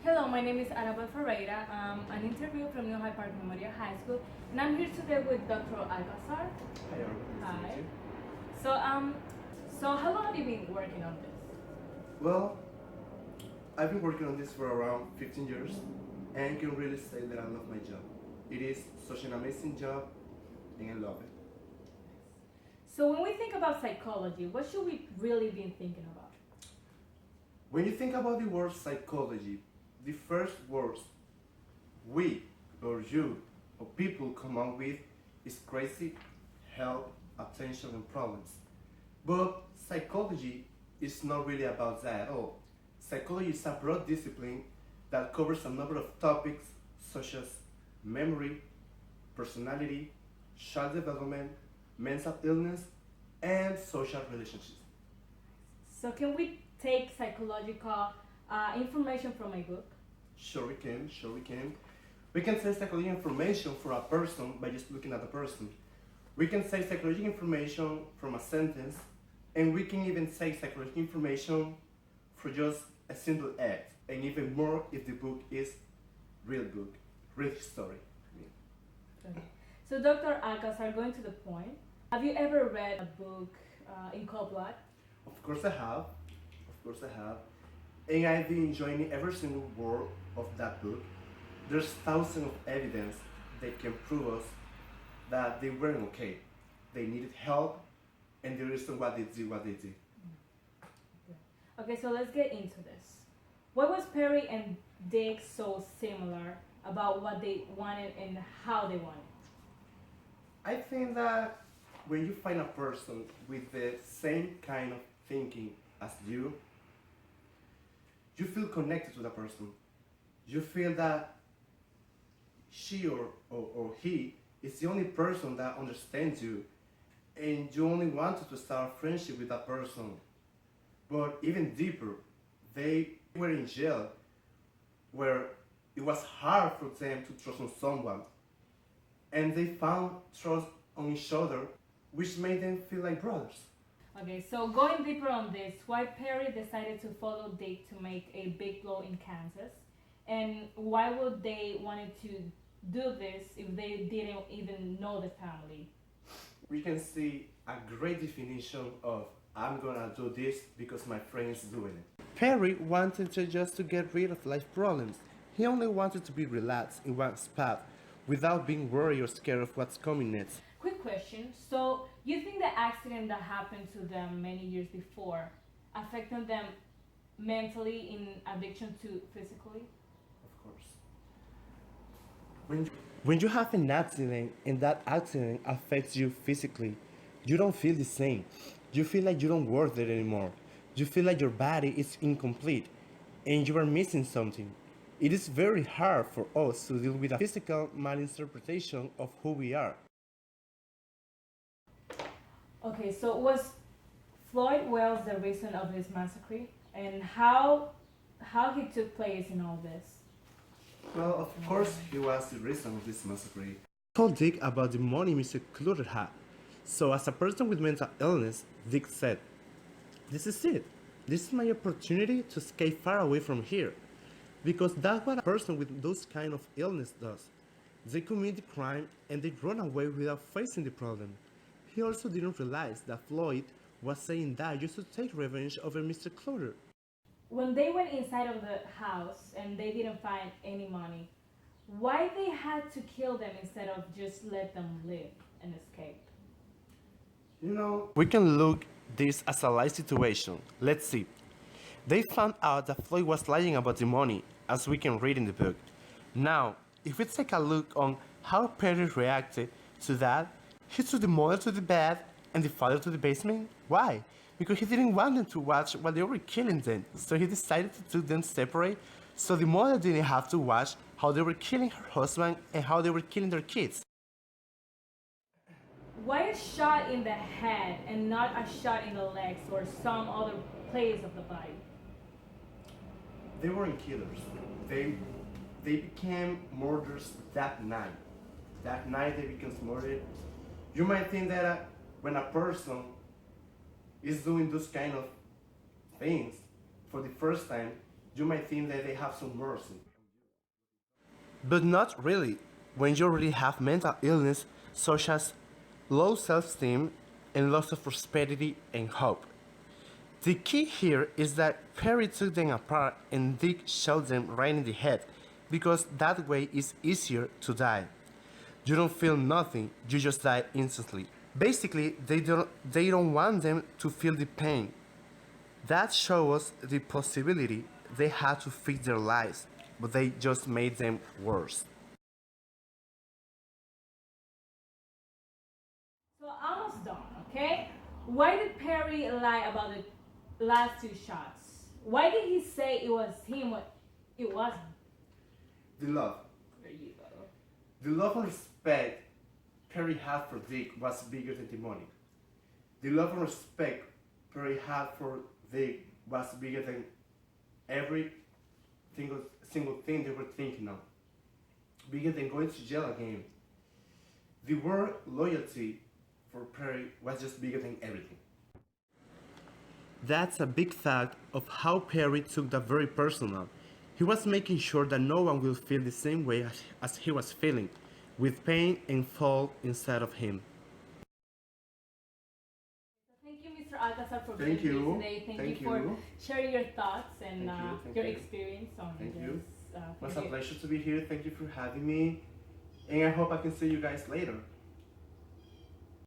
Hello, my name is Arabel Ferreira. I'm an interview from New Hyde Park Memorial High School, and I'm here today with Dr. Alcazar. Hi, Arabel. Nice to Hi. meet you. So, um, so how long have you been working on this? Well, I've been working on this for around 15 years and can really say that I love my job. It is such an amazing job and I love it. So, when we think about psychology, what should we really be thinking about? When you think about the word psychology, the first words we or you or people come up with is crazy, help, attention, and problems. But psychology is not really about that at all. Psychology is a broad discipline that covers a number of topics such as memory, personality, child development, mental illness, and social relationships. So, can we take psychological information from a book? Sure we can, sure we can. We can say psychology information for a person by just looking at the person. We can say psychology information from a sentence, and we can even say psychology information for just a simple act, and even more if the book is real book, real story. Okay. So, Dr. Alcazar, going to the point, have you ever read a book in cold blood? Of course I have, of course I have, and I've been enjoying every single word of that book. There's thousands of evidence that can prove us that they weren't okay. They needed help, and the reason why they did what they did. Okay, so let's get into this. What was Perry and Dick so similar about what they wanted and how they wanted? I think that when you find a person with the same kind of thinking as you feel connected to the person. You feel that she or he is the only person that understands you, and you only wanted to start a friendship with that person. But even deeper, they were in jail where it was hard for them to trust on someone, and they found trust on each other, which made them feel like brothers. Okay, so going deeper on this, why Perry decided to follow Dick to make a big blow in Kansas, and why would they wanted to do this if they didn't even know the family? We can see a great definition of I'm gonna do this because my friend is doing it. Perry wanted just to get rid of life problems. He only wanted to be relaxed in one spot without being worried or scared of what's coming next. Quick question. So, you think the accident that happened to them many years before affected them mentally in addiction to physically? Of course. When you have an accident and that accident affects you physically, you don't feel the same. You feel like you don't worth it anymore. You feel like your body is incomplete and you are missing something. It is very hard for us to deal with a physical malinterpretation of who we are. Okay, so was Floyd Wells the reason of this massacre, and how he took place in all this? Well, of course, he was the reason of this massacre. I told Dick about the money Mr. Clutter had. So, as a person with mental illness, Dick said, "This is it. This is my opportunity to escape far away from here." Because that's what a person with those kind of illness does. They commit the crime and they run away without facing the problem. He also didn't realize that Floyd was saying that just to take revenge over Mr. Clutter. When they went inside of the house and they didn't find any money, why they had to kill them instead of just let them live and escape? You know, we can look this as a lie situation. Let's see. They found out that Floyd was lying about the money, as we can read in the book. Now, if we take a look on how Perry reacted to that, he took the mother to the bed and the father to the basement. Why? Because he didn't want them to watch while they were killing them, so he decided to do them separate, so the mother didn't have to watch how they were killing her husband and how they were killing their kids. Why a shot in the head and not a shot in the legs or some other place of the body? They weren't killers. They became murderers that night. That night they became murdered. You might think that when a person is doing those kind of things for the first time, you might think that they have some mercy. But not really, when you already have mental illness such as low self-esteem and loss of prosperity and hope. The key here is that Perry took them apart and Dick shot them right in the head, because that way it's easier to die. You don't feel nothing, you just die instantly. Basically, they don't want them to feel the pain. That shows us the possibility they had to fix their lives, but they just made them worse. So almost done, okay? Why did Perry lie about the last two shots? Why did he say it was him when it wasn't? The love. There you go. The love and respect Perry had for Dick was bigger than the money. The love and respect Perry had for Dick was bigger than every single thing they were thinking of. Bigger than going to jail again. The word loyalty for Perry was just bigger than everything. That's a big fact of how Perry took that very personal. He was making sure that no one will feel the same way as he was feeling, with pain and fault inside of him. Thank you, Mr. Alcazar, for Thank being you. here today. Thank you for sharing your thoughts and Thank your you. experience on Thank this. you. It was a thank you. pleasure to be here. Thank you for having me. And I hope I can see you guys later.